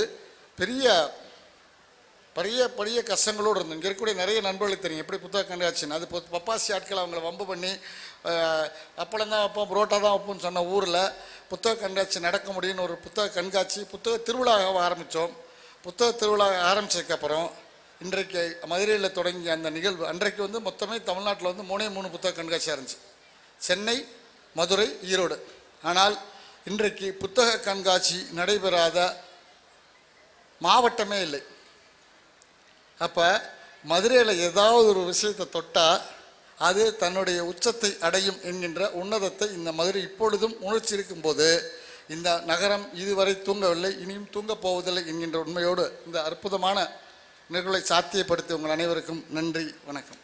பெரிய கஷ்டங்களோடு இருந்தோம். இங்கே இருக்கக்கூடிய நிறைய நண்பர்களுக்கு தெரியும் எப்படி புத்தக கண்காட்சின்னு. அது பப்பாசி ஆட்கள் அவங்கள வம்பு பண்ணி அப்பளம் தான் வைப்போம், புரோட்டா தான் வைப்போம்னு சொன்ன ஊரில் புத்தக கண்காட்சி நடக்க முடியும்னு ஒரு புத்தக கண்காட்சி புத்தக திருவிழாவாக ஆரம்பித்தோம். புத்தக திருவிழா ஆரம்பித்ததுக்கப்புறம் இன்றைக்கு மதுரையில் தொடங்கிய அந்த நிகழ்வு அன்றைக்கு வந்து மொத்தமே தமிழ்நாட்டில் வந்து 3 புத்தக கண்காட்சியாக இருந்துச்சு, சென்னை, மதுரை, ஈரோடு. ஆனால் இன்றைக்கு புத்தக கண்காட்சி நடைபெறாத மாவட்டமே இல்லை. அப்போ மதுரையில் ஏதாவது ஒரு விஷயத்தை தொட்டால் அது தன்னுடைய உச்சத்தை அடையும் என்கின்ற உன்னதத்தை இந்த மதுரை இப்பொழுதும் உணர்ச்சி இருக்கும்போது இந்த நகரம் இதுவரை தூங்கவில்லை, இனியும் தூங்கப் போவதில்லை என்கின்ற உண்மையோடு இந்த அற்புதமான நிகழ்வை சாத்தியப்படுத்தி உங்கள் அனைவருக்கும் நன்றி, வணக்கம்.